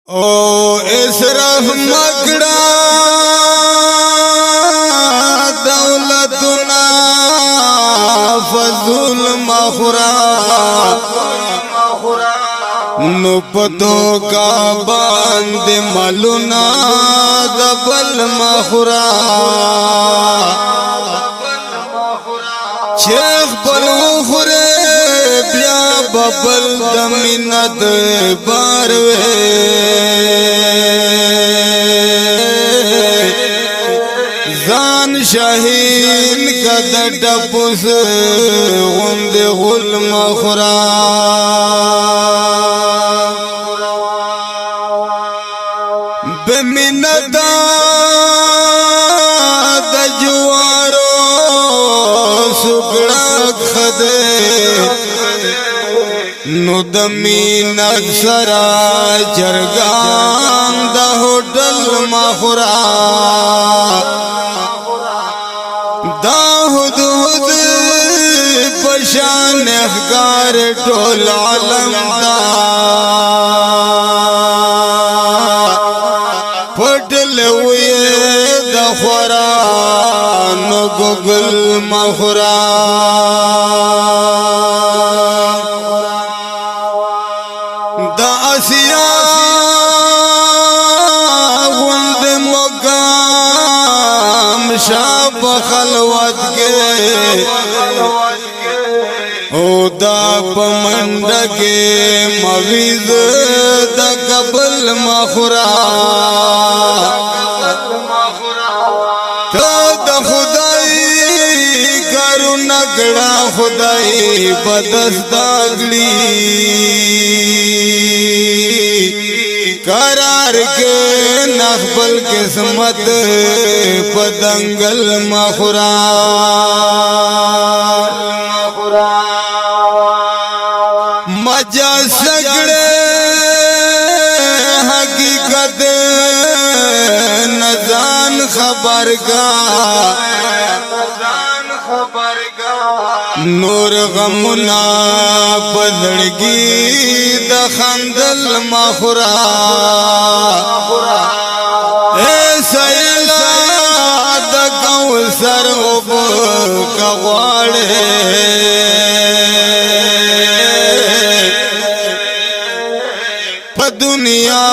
او اسراف مکڑا دولتنا فضل مخورا نو پتو کا باند ملونا دبل مخورا شیخ بلو خورے بیا ببل دمینت باروے زان شاہین کا دٹپس غند غل مخورا بمینتا دجوارو سکڑا خدے نو دمین اکسرا جرگان دا ہوتل مخورا دا ہد ہد پشان اخکار ٹول علم دا پھٹل ہوئے دا خورا نو گگل مخورا دا اسیا غند مقام شاب خلوت کے او دا پمندگے مویز دا قبل مخورا دا خدای کرو نگڑا خدای بدستاگلی قرار کے نخبل قسمت پدنگل مخورا مجا سگڑے حقیقت نزان خبر کا نور غمنا پدڑگی دا خندل مخورا اے سیلا دا کوثر غب کغواڑے پا دنیا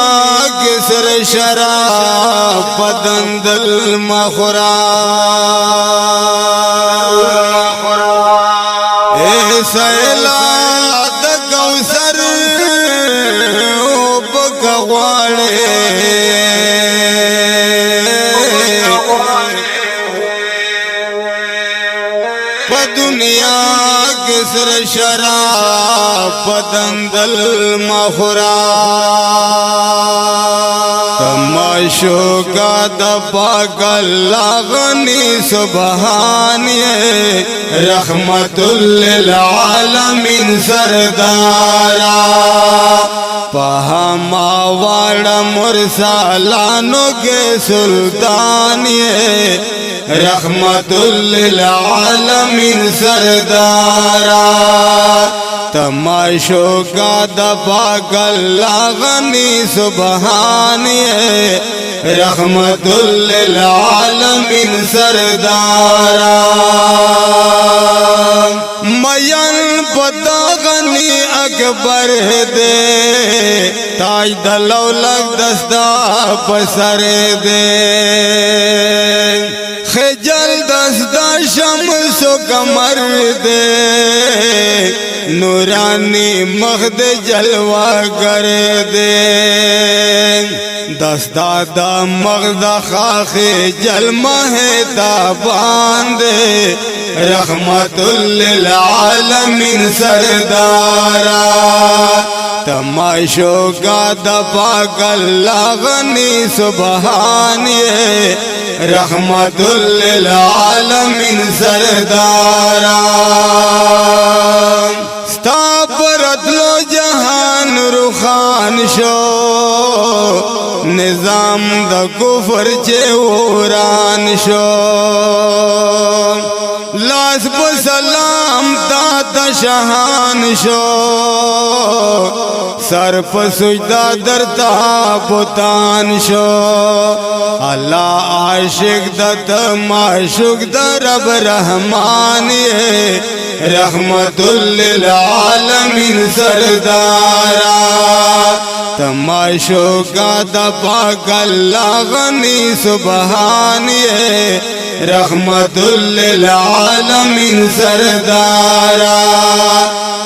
کسر شراب پدندل مخورا اے سیلا دا کوثر غب کغواڑے پا دنیا کسر شراب پدندل مخورا تماشو کا دپاک اللہ غنی سبحانی رحمت للعالمین سردارا پہما واڑا مرسالانوں کے سلطانی رحمت للعالمین سردارا تماشو کا دپاک اللہ غنی سبحانی رحمت للعالمین سردارا مین پتا غنی اکبر دے تاج دلولک دستا پسر دے خجل دستا شمس و کمر دے نورانی مخد جلوہ کر دے دستا دا مغد خاخ جلمہ تابان دے رحمت للعالمین سردارا تماشو کا دپاک اللہ غنی سبحانی رحمت للعالمین سردارا ستا پرتلو جہان رخان شو نظام دا کفر چے وران شو لاس پسلام تا شہان شو सर पर सुजदा दरता बुतान शो अल्लाह आशिक दत माशुक दरब रहमान ये रहमतुल लिल आलमीन सरदारा तमाशो का दफा गल्ला गनी सुबहान ये रहमतुल लिल आलमीन सरदारा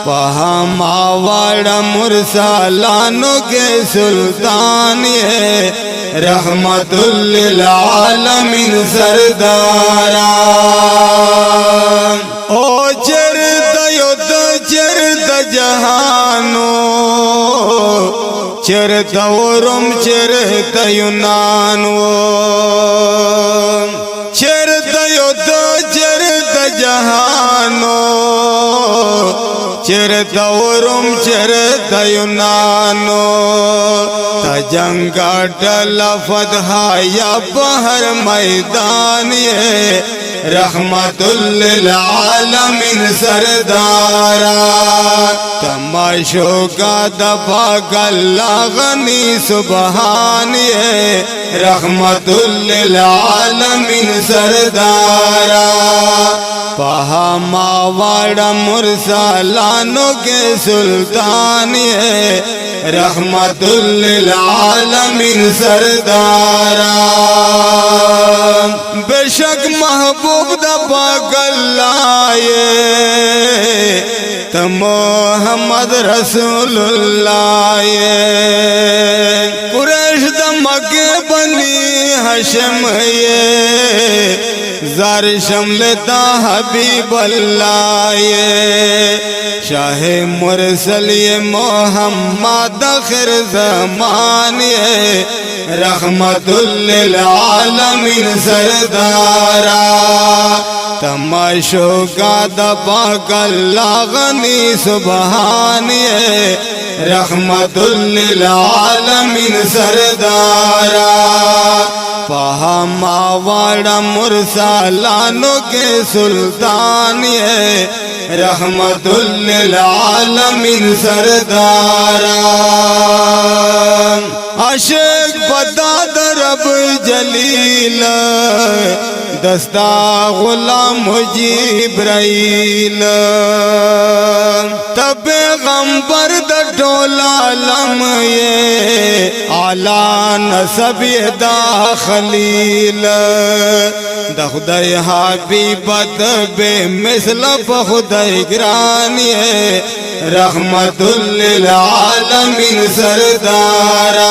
पहामावाड़ा मुरसलानो के सुल्तान ये रहमतुल लिल आलमीन सरदारा ओ चरत युद्ध चरत जहानो चरत ओरुम चरत यूनानो चरत युद्ध चरत जहानो चरत ओरुम चरत यूनानो तजंगा लफद हाया बहर मैदान ये रहमतुल लिल आलमीन सरदारा तमाशो का दफा गल्ला गनी सुबहान ये रहमतुल लिल आलमीन सरदारा पहामावाड़ा मुरसलानो के सुल्तान ये रहमतुल लिल आलमीन सरदारा बेशक महबूब दफा गल्लाए तो मोहम्मद रसूलुल्लाह कुरैश दमके बनी हशम ये जार शमलता हबीबल्लाह शाह मुरसल ये मोहम्मद आखिर ज़मान ये रहमतुल लिल आलमीन सरदारा तमाशो का दफा गल्ला गनी सुबहान ये रहमतुल लिल आलमीन सरदारा पहामावाड़ा मुरसलानो के सुल्तान ये रहमतुल लिल आलमीन सरदारा आशिक बता दरब जलील दस्ता गुलाम जिब्राइल तब पैगंबर द टोला लम ये आला नसब दा खलील द खुदाई हबीबत बे मिसल खुदाई ग्रान ये रहमतुल लिल आलमीन सरदारा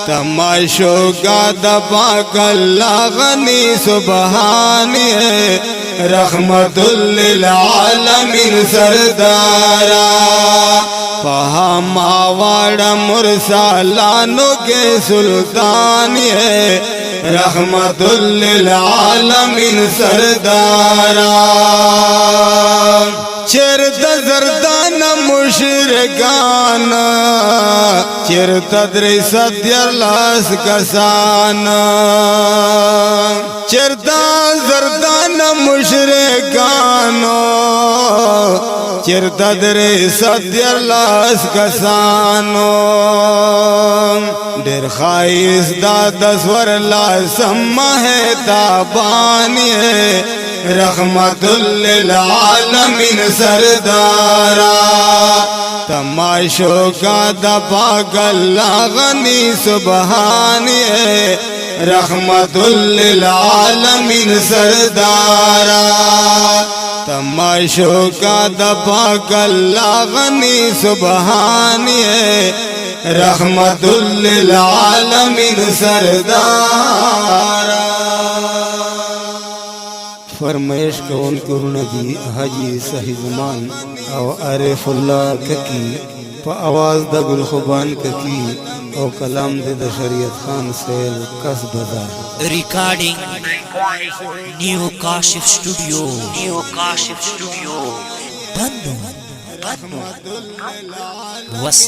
तमाशो का दफा गल्ला गनी सुबहान ये रहमतुल लिल आलमीन सरदारा पहामावाड़ा मुरसलानो के सुल्तान ये रहमतुल लिल आलमीन सरदारा चरत जरदान मुशरकान चरत सत्यलास कसान चरता जरदान मुशरकानो चरता सत्यलास कसानो डेर खाइस दा दसवर ला सम्मा है ताबान रहमतुल लिल आलमीन सरदारा तमाशो का दफा गल्ला गनी सुबहान ये रहमतुल लिल आलमीन सरदारा तमाशो का दफा गल्ला गनी सुबहान ये रहमतुल लिल आलमीन सरदारा फरमाइश कौन करुण जी हाजी सही जुमान और आरिफुल्लाह ककी प आवाज़ द गुलखुबान ककी और कलाम दे शरीयत खान से कस बजा रिकॉर्डिंग न्यू काशिफ स्टूडियो बंदो वस